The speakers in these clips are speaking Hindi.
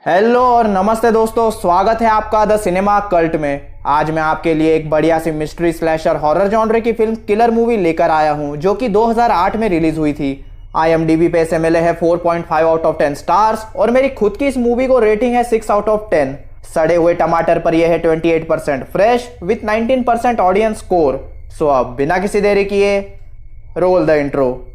हेलो और नमस्ते दोस्तों, स्वागत है आपका द सिनेमा कल्ट में। आज मैं आपके लिए एक बढ़िया सी मिस्ट्री स्लैशर हॉरर जॉनरे की फिल्म किलर मूवी लेकर आया हूं, जो कि 2008 में रिलीज हुई थी। IMDb पे इसे मिले हैं 4.5 आउट ऑफ 10 स्टार्स और मेरी खुद की इस मूवी को रेटिंग है 6 आउट ऑफ 10। सड़े हुए टमाटर पर यह है 28% फ्रेश विथ 19% ऑडियंस स्कोर। सो अब बिना किसी देरी किए रोल द इंट्रो।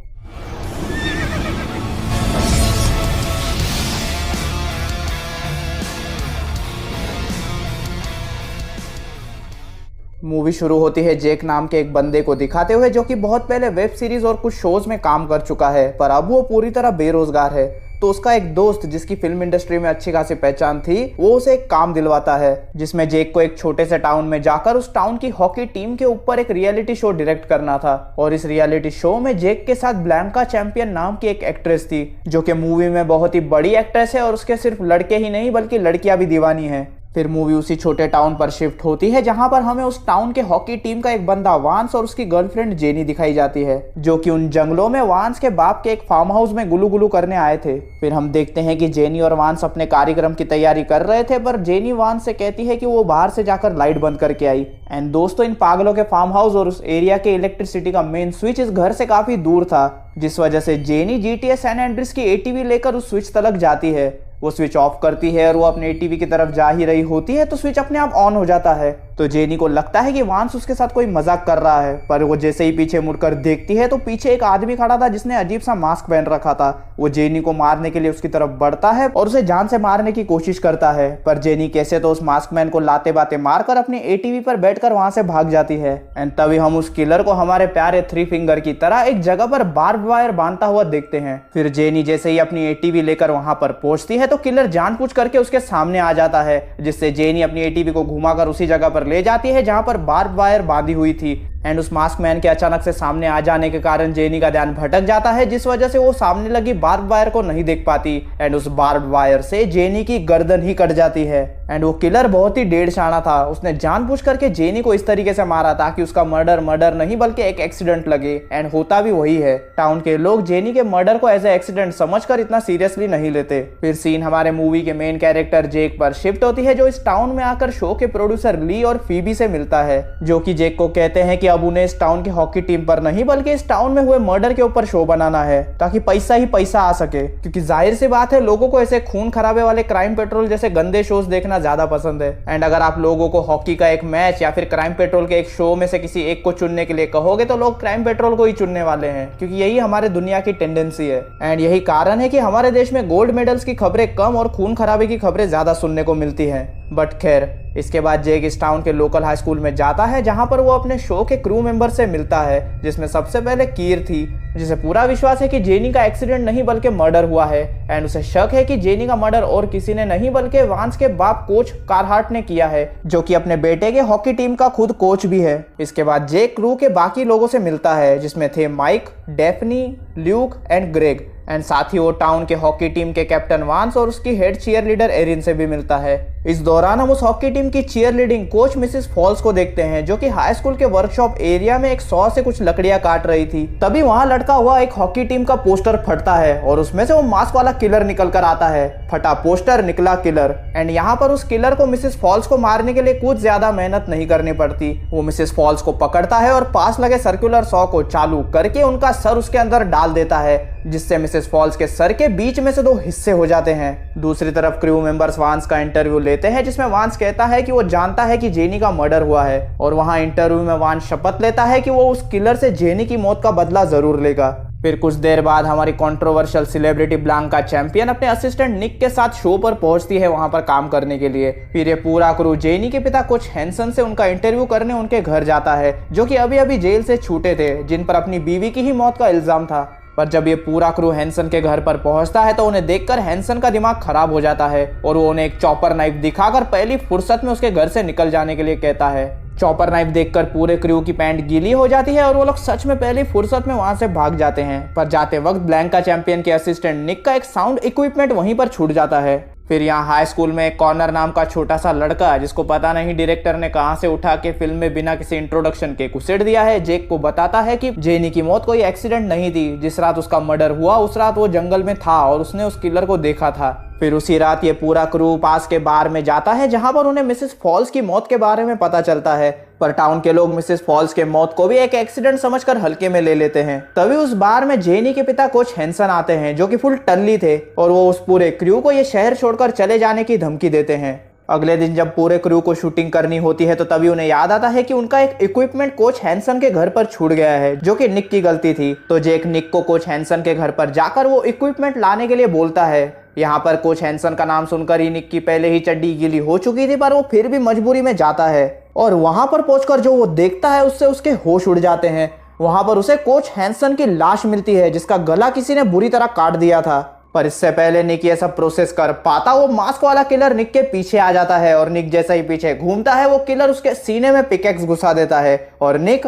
मूवी शुरू होती है जेक नाम के एक बंदे को दिखाते हुए, जो कि बहुत पहले वेब सीरीज और कुछ शोज में काम कर चुका है, पर अब वो पूरी तरह बेरोजगार है। तो उसका एक दोस्त, जिसकी फिल्म इंडस्ट्री में अच्छी खासी पहचान थी, वो उसे एक काम दिलवाता है, जिसमें जेक को एक छोटे से टाउन में जाकर उस टाउन की हॉकी टीम के ऊपर एक रियलिटी शो डायरेक्ट करना था। और इस रियलिटी शो में जेक के साथ ब्लैंका चैंपियन नाम की एक एक्ट्रेस थी, जो कि मूवी में बहुत ही बड़ी एक्ट्रेस है और उसके सिर्फ लड़के ही नहीं बल्कि लड़कियां भी दीवानी है। फिर मूवी उसी छोटे टाउन पर शिफ्ट होती है, जहां पर हमें उस टाउन के हॉकी टीम का एक बंदा वांस और उसकी गर्लफ्रेंड जेनी दिखाई जाती है, जो कि उन जंगलों में वांस के बाप के एक फार्म हाउस में गुलू गुलू करने आए थे। फिर हम देखते हैं कि जेनी और वांस अपने कार्यक्रम की तैयारी कर रहे थे, पर जेनी वांस से कहती है कि वो बाहर से जाकर लाइट बंद करके आई। एंड दोस्तों, इन पागलों के फार्म हाउस और उस एरिया के इलेक्ट्रिसिटी का मेन स्विच इस घर से काफी दूर था, जिस वजह से जेनी GTA सैन एंड्रियास की ATV लेकर उस स्विच तक जाती है। वो स्विच ऑफ करती है और वो अपने ATV की तरफ जा ही रही होती है, तो स्विच अपने आप ऑन हो जाता है। तो जेनी को लगता है कि वांस उसके साथ कोई मजाक कर रहा है, पर वो जैसे ही पीछे मुड़कर देखती है तो पीछे एक आदमी खड़ा था, जिसने अजीब सा मास्क पहन रखा था। वो जेनी को मारने के लिए उसकी तरफ बढ़ता है और उसे जान से मारने की कोशिश करता है, पर जेनी कैसे तो उस मास्क मैन को लाते बाते मारकर अपनी ATV पर बैठकर वहां से भाग जाती है। एंड तभी हम उस किलर को हमारे प्यारे थ्री फिंगर की तरह एक जगह पर बार्ब वायर बांधता हुआ देखते हैं। फिर जेनी जैसे ही अपनी ATV लेकर वहां पर पहुंचती है, तो किलर जानबूझ करके उसके सामने आ जाता है, जिससे जेनी अपनी ATV को घुमाकर उसी जगह पर ले जाती है जहां पर बार्ब वायर बांधी हुई थी। एंड उस मास्क मैन के अचानक से सामने आ जाने के कारण जेनी का ध्यान भटक जाता है, जिस वजह से वो सामने लगी बार्ब वायर को नहीं देख पाती। एंड उस बार्ब वायर से जेनी की गर्दन ही कट जाती है। एंड वो किलर बहुत ही डेढ़ शाना था, उसने जानबूझ करके जेनी को इस तरीके से मारा ताकि उसका मर्डर नहीं बल्कि एक एक्सीडेंट लगे। एंड होता भी वही है। टाउन के लोग जेनी के मर्डर को एज ए एक्सीडेंट समझकर इतना सीरियसली नहीं लेते। फिर सीन हमारे मूवी के मेन कैरेक्टर जेक पर शिफ्ट होती है, जो इस टाउन में आकर शो के प्रोड्यूसर ली और फीबी से मिलता है, जो कि जेक को कहते हैं कि अब उन्हें इस टाउन की हॉकी टीम पर नहीं बल्कि इस टाउन में हुए मर्डर के ऊपर शो बनाना है, ताकि पैसा ही पैसा आ सके। क्योंकि जाहिर सी बात है, लोगों को ऐसे खून खराबे वाले क्राइम पेट्रोल जैसे गंदे शोज देखना ज्यादा पसंद है। एंड अगर आप लोगों को हॉकी का एक मैच या फिर क्राइम पेट्रोल के एक शो में से किसी एक को चुनने के लिए कहोगे, तो लोग क्राइम पेट्रोल को ही चुनने वाले हैं, क्योंकि यही हमारे दुनिया की टेंडेंसी है। एंड यही कारण है कि हमारे देश में गोल्ड मेडल्स की खबरें कम और खून खराबे की खबरें ज्यादा सुनने को मिलती हैं। बट खैर, इसके बाद जेक इस टाउन के लोकल हाई स्कूल में जाता है, जहां पर वो अपने शो के क्रू मेंबर से मिलता है, जिसमें सबसे पहले कीर थी, जिसे पूरा विश्वास है कि जेनी का एक्सीडेंट नहीं बल्कि मर्डर हुआ है। एंड उसे शक है कि जेनी का मर्डर और किसी ने नहीं बल्कि वांस के बाप कोच कारहार्ट ने किया है, जो कि अपने बेटे के हॉकी टीम का खुद कोच भी है। इसके बाद जेक क्रू के बाकी लोगों से मिलता है, जिसमें थे Mike, Daphne, Luke and Greg. And साथ ही वो टाउन के हॉकी टीम के कैप्टन वांस और उसकी हेड चीयर लीडर एरिन से भी मिलता है। इस दौरान हम उस हॉकी टीम की cheerleading coach Mrs Falls को देखते हैं, जो कि हाई स्कूल के वर्कशॉप एरिया में एक सॉ से कुछ लकड़ियां काट रही थी। तभी वहां लटका हुआ एक हॉकी टीम का पोस्टर फटता है और उसमें से वो मास्क वाला किलर निकल कर आता है। फटा पोस्टर, निकला किलर। एंड यहाँ पर उस किलर को मिसेस फॉल्स को मारने के लिए कुछ ज्यादा मेहनत नहीं करनी पड़ती। वो मिसेस फॉल्स को पकड़ता है और पास लगे सर्कुलर सॉ को चालू करके उनका सर उसके अंदर डाल देता है, जिससे मिसेस फॉल्स के सर के बीच में से दो हिस्से हो जाते हैं। दूसरी तरफ क्रू मेंबर्स वांस का इंटरव्यू लेते हैं, जिसमें वांस कहता है कि वो जानता है कि जेनी का मर्डर हुआ है, और वहां इंटरव्यू में वांस शपथ लेता है कि वो उस किलर से जेनी की मौत का बदला जरूर लेगा। फिर कुछ देर बाद हमारी कंट्रोवर्शियल सेलिब्रिटी ब्लैंका चैंपियन अपने असिस्टेंट निक के साथ शो पर पहुंचती है, वहां पर काम करने के लिए। फिर ये पूरा क्रू जेनी के पिता कोच हैंसन से उनका इंटरव्यू करने उनके घर जाता है, जो कि अभी अभी जेल से छूटे थे, जिन पर अपनी बीवी की ही मौत का इल्जाम था। पर जब ये पूरा क्रू हैंसन के घर पर पहुंचता है, तो उन्हें देखकर हैंसन का दिमाग खराब हो जाता है और वो उन्हें एक चॉपर नाइफ दिखाकर पहली फुर्सत में उसके घर से निकल जाने के लिए कहता है। चॉपर नाइफ देखकर पूरे क्रू की पैंट गीली हो जाती है और वो लोग सच में पहली फुर्सत में वहां से भाग जाते हैं। पर जाते वक्त ब्लैंका चैंपियन के असिस्टेंट निक का एक साउंड इक्विपमेंट वहीं पर छूट जाता है। फिर यहाँ हाई स्कूल में एक कॉर्नर नाम का छोटा सा लड़का, जिसको पता नहीं डायरेक्टर ने कहां से उठा के फिल्म में बिना किसी इंट्रोडक्शन के घुसेड़ दिया है, जेक को बताता है कि जेनी की मौत कोई एक्सीडेंट नहीं थी। जिस रात उसका मर्डर हुआ उस रात वो जंगल में था और उसने उस किलर को देखा था। फिर उसी रात ये पूरा क्रू पास के बार में जाता है जहां पर उन्हें मिसेस फॉल्स की मौत के बारे में पता चलता है, पर टाउन के लोग मिसेस फॉल्स के मौत को भी एक एक्सीडेंट समझकर हल्के में ले लेते हैं। तभी उस बार में जेनी के पिता कोच हैंसन आते हैं, जो कि फुल टल्ली थे, और वो उस पूरे क्रू को ये शहर छोड़कर चले जाने की धमकी देते हैं। अगले दिन जब पूरे क्रू को शूटिंग करनी होती है तो तभी उन्हें याद आता है कि उनका एक इक्विपमेंट कोच हैंसन के घर पर छूट गया है, जो कि निक की गलती थी। तो जेक निक को कोच हैंसन के घर पर जाकर वो इक्विपमेंट लाने के लिए बोलता है। यहाँ पर कोच हैंसन का नाम सुनकर ही निक की पहले ही चड्डी गीली हो चुकी थी, पर वो फिर भी मजबूरी में जाता है और वहां पर पहुंचकर जो वो देखता है उससे उसके होश उड़ जाते हैं। वहां पर उसे कोच हैंसन की लाश मिलती है, जिसका गला किसी ने बुरी तरह काट दिया था। पर इससे पहले निक ये सब प्रोसेस कर पाता, वो मास्क वाला किलर निक के पीछे आ जाता है और निक जैसा ही पीछे घूमता है वो किलर उसके सीने में पिकेक्स घुसा देता है और निक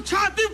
छाती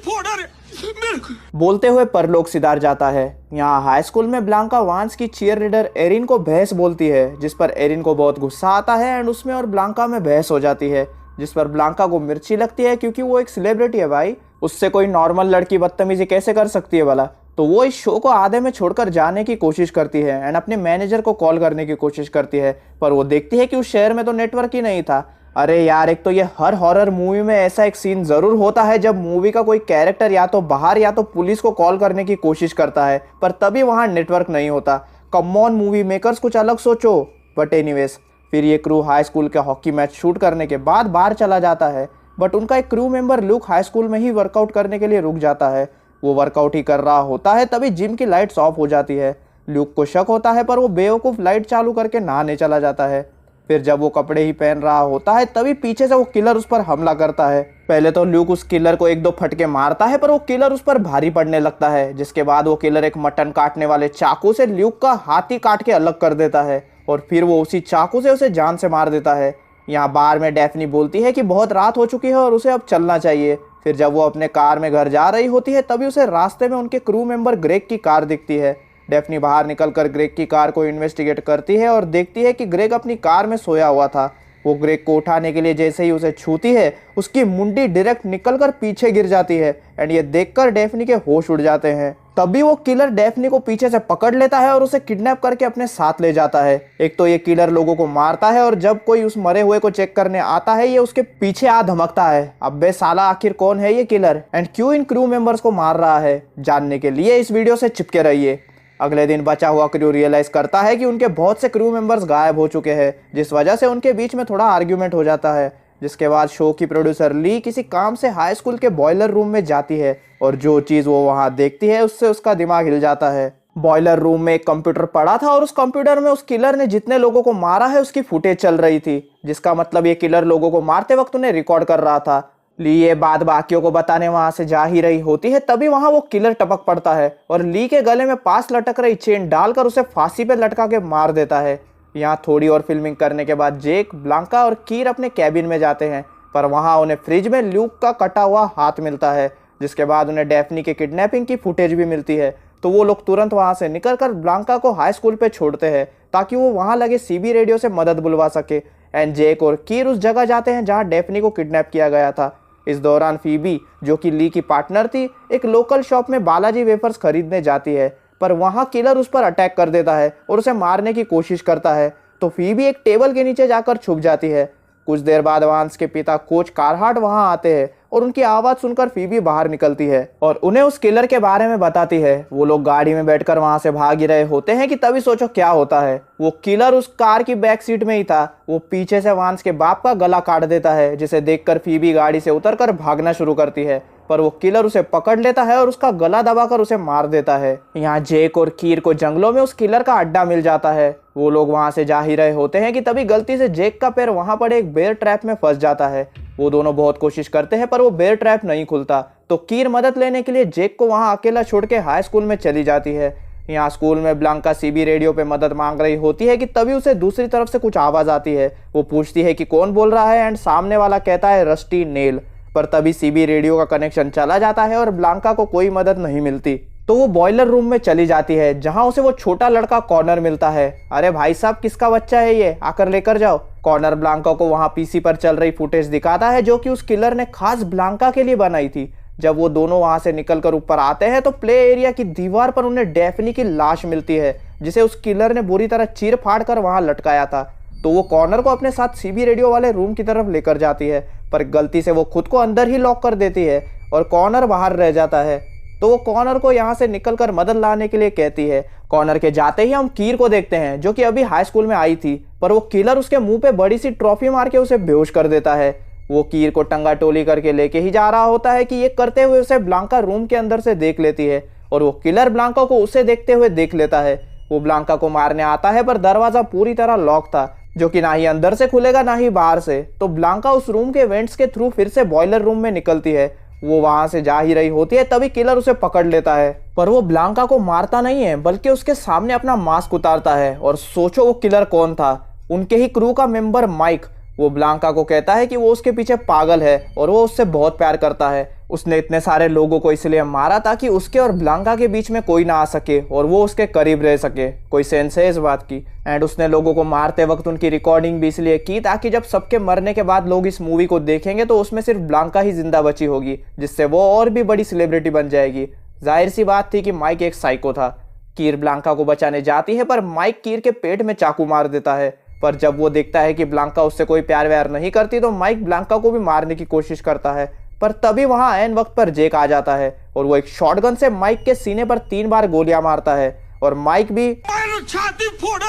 बोलते हुए परलोक सिधार जाता है। यहाँ हाई स्कूल में ब्लांका वांस की चीयर लीडर एरिन को भैंस बोलती है, जिस पर एरिन को बहुत गुस्सा आता है एंड उसमें और ब्लांका में बहस हो जाती है, जिस पर ब्लांका को मिर्ची लगती है क्योंकि वो एक सेलिब्रिटी है भाई, उससे कोई नॉर्मल लड़की बदतमीजी कैसे कर सकती है भला। तो वो इस शो को आधे में छोड़कर जाने की कोशिश करती है एंड अपने मैनेजर को कॉल करने की कोशिश करती है, पर वो देखती है कि उस शहर में तो नेटवर्क ही नहीं था। अरे यार, एक तो ये हर हॉरर मूवी में ऐसा एक सीन जरूर होता है जब मूवी का कोई कैरेक्टर या तो बाहर या तो पुलिस को कॉल करने की कोशिश करता है, पर तभी वहाँ नेटवर्क नहीं होता। कम ऑन मूवी मेकर्स, कुछ अलग सोचो। बट एनीवेज, फिर ये क्रू हाई स्कूल के हॉकी मैच शूट करने के बाद बाहर चला जाता है, बट उनका एक crew member Luke high school में ही वर्कआउट करने के लिए रुक जाता है। वो वर्कआउट ही कर रहा होता है तभी जिम की लाइट्स ऑफ हो जाती है। ल्यूक को शक होता है पर वो बेवकूफ़ लाइट चालू करके नहाने चला जाता है। फिर जब वो कपड़े ही पहन रहा होता है तभी पीछे से वो किलर उस पर हमला करता है। पहले तो ल्यूक उस किलर को एक दो फटके मारता है, पर वो किलर उस पर भारी पड़ने लगता है, जिसके बाद वो किलर एक मटन काटने वाले चाकू से ल्यूक का हाथ ही काट के अलग कर देता है और फिर वो उसी चाकू से उसे जान से मार देता है। यहाँ बार में डेफनी बोलती है कि बहुत रात हो चुकी है और उसे अब चलना चाहिए। फिर जब वो अपने कार में घर जा रही होती है तभी उसे रास्ते में उनके क्रू मेंबर ग्रेग की कार दिखती है। डेफनी बाहर निकलकर ग्रेग की कार को इन्वेस्टिगेट करती है और देखती है कि ग्रेग अपनी कार में सोया हुआ था। वो ग्रेग को उठाने के लिए जैसे ही उसे छूती है उसकी मुंडी डायरेक्ट निकलकर पीछे गिर जाती है एंड ये देखकर डेफनी के होश उड़ जाते हैं। तभी वो किलर डेफनी को पीछे से पकड़ लेता है और उसे किडनैप करके अपने साथ ले जाता है। एक तो ये किलर लोगों को मारता है और जब कोई उस मरे हुए को चेक करने आता है ये उसके पीछे आ धमकता है। अबे साला, आखिर कौन है ये किलर एंड क्यों इन क्रू मेंबर्स को मार रहा है? जानने के लिए इस वीडियो से चिपके रहिए। अगले दिन बचा हुआ क्रू रियलाइज करता है कि उनके बहुत से क्रू मेंबर्स गायब हो चुके हैं, जिस वजह से उनके बीच में थोड़ा आर्ग्यूमेंट हो जाता है। जिसके बाद शो की प्रोड्यूसर ली किसी काम से हाई स्कूल के बॉयलर रूम में जाती है और जो चीज़ वो वहाँ देखती है उससे उसका दिमाग हिल जाता है। बॉयलर रूम में एक कंप्यूटर पड़ा था और उस कंप्यूटर में उस किलर ने जितने लोगों को मारा है उसकी फुटेज चल रही थी, जिसका मतलब ये किलर लोगों को मारते वक्त उन्हें रिकॉर्ड कर रहा था। ली ये बात बाकियों को बताने वहां से जा ही रही होती है तभी वहां वो किलर टपक पड़ता है और ली के गले में पास लटक रही चेन डालकर उसे फांसी पे लटका के मार देता है। यहाँ थोड़ी और फिल्मिंग करने के बाद जेक, ब्लांका और कीर अपने कैबिन में जाते हैं, पर वहाँ उन्हें फ्रिज में ल्यूक का कटा हुआ हाथ मिलता है, जिसके बाद उन्हें डेफनी के किडनैपिंग की फुटेज भी मिलती है। तो वो लोग तुरंत वहाँ से निकलकर ब्लांका को हाई स्कूल पे छोड़ते हैं ताकि वो वहाँ लगे सीबी रेडियो से मदद बुलवा सके एंड जेक और कीर उस जगह जाते हैं जहाँ डेफनी को किडनैप किया गया था। इस दौरान फीबी, जो कि ली की पार्टनर थी, एक लोकल शॉप में बालाजी वेफर्स खरीदने जाती है, पर वहाँ किलर उस पर अटैक कर देता है और उसे मारने की कोशिश करता है। तो फीबी एक टेबल के नीचे जाकर छुप जाती है। कुछ देर बाद वांस के पिता कोच कारहार्ट वहां आते हैं और उनकी आवाज सुनकर फीबी बाहर निकलती है और उन्हें उस किलर के बारे में बताती है। वो लोग गाड़ी में बैठकर वहां से भाग ही रहे होते हैं कि तभी सोचो क्या होता है, वो किलर उस कार की बैक सीट में ही था। वो पीछे से वांस के बाप का गला काट देता है, जिसे देखकर फीबी गाड़ी से उतरकर भागना शुरू करती है, पर वो किलर उसे पकड़ लेता है और उसका गला दबाकर उसे मार देता है। यहाँ जेक और कीर को जंगलों में उस किलर का अड्डा मिल जाता है। वो लोग वहां से जा ही रहे होते हैं कि तभी गलती से जेक का पैर वहां पड़े एक बेयर ट्रैप में फंस जाता है। वो दोनों बहुत कोशिश करते हैं पर वो बेयर ट्रैप नहीं खुलता, तो कीर मदद लेने के लिए जेक को वहां अकेला छोड़ के हाई स्कूल में चली जाती है। यहाँ स्कूल में ब्लांका सीबी रेडियो पे मदद मांग रही होती है कि तभी उसे दूसरी तरफ से कुछ आवाज आती है। वो पूछती है कि कौन बोल रहा है एंड सामने वाला कहता है रस्टी नेल, पर तभी सीबी रेडियो का कनेक्शन चला जाता है और ब्लांका को कोई मदद नहीं मिलती। तो वो बॉयलर रूम में चली जाती है जहां उसे वो छोटा लड़का कॉर्नर मिलता है। अरे भाई साहब, किसका बच्चा है ये, आकर लेकर जाओ। कॉर्नर ब्लांका को वहां पीसी पर चल रही फुटेज दिखाता है जो कि उस किलर ने खास ब्लांका के लिए बनाई थी। जब वो दोनों वहां से निकलकर ऊपर आते हैं तो प्ले एरिया की दीवार पर उन्हें डैफ्नी की लाश मिलती है जिसे उस किलर ने बुरी तरह चीर फाड़ कर वहां लटकाया था। तो वो कॉर्नर को अपने साथ सीबी रेडियो वाले रूम की तरफ लेकर जाती है, पर गलती से वो खुद को अंदर ही लॉक कर देती है और कॉर्नर बाहर रह जाता है। तो वो कॉर्नर को यहाँ से निकलकर मदद लाने के लिए कहती है। कॉर्नर के जाते ही हम कीर को देखते हैं जो कि अभी हाई स्कूल में आई थी, पर वो किलर उसके मुंह पे बड़ी सी ट्रॉफी मार के उसे बेहोश कर देता है। वो कीर को टंगा टोली करके लेके ही जा रहा होता है कि ये करते हुए उसे ब्लांका रूम के अंदर से देख लेती है और वो किलर ब्लांका को उसे देखते हुए देख लेता है। वो ब्लांका को मारने आता है पर दरवाजा पूरी तरह लॉक था जो कि ना ही अंदर से खुलेगा ना ही बाहर से। तो ब्लांका उस रूम के वेंट्स के थ्रू फिर से बॉयलर रूम में निकलती है। वो वहां से जा ही रही होती है तभी किलर उसे पकड़ लेता है, पर वो ब्लांका को मारता नहीं है बल्कि उसके सामने अपना मास्क उतारता है। और सोचो वो किलर कौन था, उनके ही क्रू का मेंबर माइक। वो ब्लांका को कहता है कि वो उसके पीछे पागल है और वो उससे बहुत प्यार करता है। उसने इतने सारे लोगों को इसलिए मारा ताकि उसके और ब्लांका के बीच में कोई ना आ सके और वो उसके करीब रह सके। कोई सेंस है इस बात की? एंड उसने लोगों को मारते वक्त उनकी रिकॉर्डिंग भी इसलिए की ताकि जब सबके मरने के बाद लोग इस मूवी को देखेंगे तो उसमें सिर्फ ब्लांका ही जिंदा बची होगी, जिससे वो और भी बड़ी सेलिब्रिटी बन जाएगी। जाहिर सी बात थी कि माइक एक साइको था। कीर ब्लांका को बचाने जाती है पर माइक कीर के पेट में चाकू मार देता है। पर जब वो देखता है कि ब्लांका उससे कोई प्यार व्यार नहीं करती तो माइक ब्लांका को भी मारने की कोशिश करता है, पर तभी वहां ऐन वक्त पर जेक आ जाता है और वो एक शॉटगन से माइक के सीने पर 3 बार गोलियां मारता है और माइक भी छाती फोड़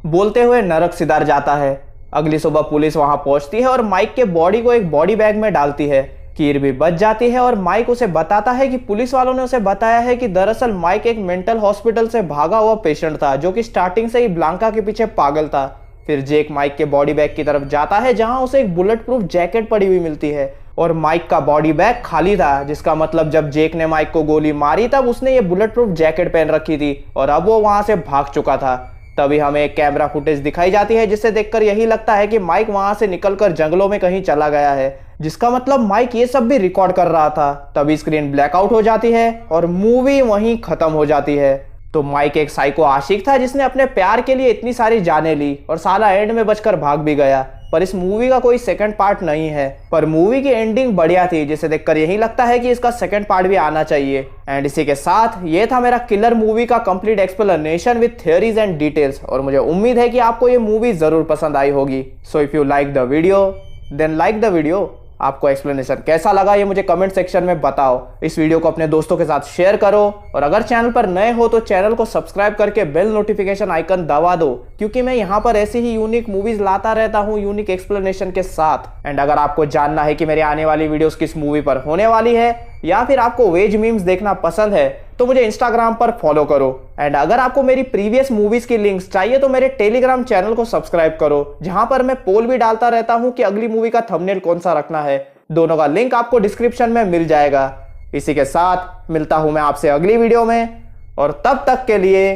बोलते हुए नरक सिधार जाता है। अगली सुबह पुलिस वहां पहुंचती है और माइक के बॉडी को एक बॉडी बैग में डालती है। कीर भी बच जाती है और माइक उसे बताता है कि पुलिस वालों ने उसे बताया है कि दरअसल माइक एक मेंटल हॉस्पिटल से भागा हुआ पेशेंट था जो कि स्टार्टिंग से ही ब्लांका के पीछे पागल था। फिर जेक माइक के बॉडी बैग की तरफ जाता है जहां उसे एक बुलेट प्रूफ जैकेट पड़ी हुई मिलती है और माइक का बॉडी बैग खाली था, जिसका मतलब जब जेक ने माइक को गोली मारी तब उसने ये बुलेट प्रूफ जैकेट पहन रखी थी और अब वो वहां से भाग चुका था। तभी हमें एक कैमरा फुटेज दिखाई जाती है जिसे देखकर यही लगता है कि माइक वहां से निकलकर जंगलों में कहीं चला गया है, जिसका मतलब माइक ये सब भी रिकॉर्ड कर रहा था। तभी स्क्रीन ब्लैकआउट हो जाती है और मूवी वहीं खत्म हो जाती है। तो माइक एक साइको आशिक था जिसने अपने प्यार के लिए इतनी सारी जानें ली और साला एंड में बचकर भाग भी गया। पर इस मूवी का कोई सेकंड पार्ट नहीं है, पर मूवी की एंडिंग बढ़िया थी जिसे देखकर यही लगता है कि इसका सेकंड पार्ट भी आना चाहिए। एंड इसी के साथ ये था मेरा किलर मूवी का complete explanation with theories and details और मुझे उम्मीद है कि आपको ये मूवी जरूर पसंद आई होगी। So if you like the video then like the video. आपको एक्सप्लेनेशन कैसा लगा ये मुझे कमेंट सेक्शन में बताओ। इस वीडियो को अपने दोस्तों के साथ शेयर करो और अगर चैनल पर नए हो तो चैनल को सब्सक्राइब करके बेल नोटिफिकेशन आइकन दबा दो, क्योंकि मैं यहाँ पर ऐसी ही यूनिक मूवीज लाता रहता हूँ यूनिक एक्सप्लेनेशन के साथ। एंड अगर आपको जानना है कि मेरी आने वाली वीडियोस किस मूवी पर होने वाली है या फिर आपको वेज मीम्स देखना पसंद है तो मुझे इंस्टाग्राम पर फॉलो करो। एंड अगर आपको मेरी प्रीवियस मूवीज की लिंक्स चाहिए तो मेरे टेलीग्राम चैनल को सब्सक्राइब करो, जहां पर मैं पोल भी डालता रहता हूं कि अगली मूवी का थंबनेल कौन सा रखना है। दोनों का लिंक आपको डिस्क्रिप्शन में मिल जाएगा। इसी के साथ मिलता हूं मैं आपसे अगली वीडियो में और तब तक के लिए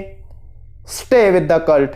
स्टे विद द कल्ट।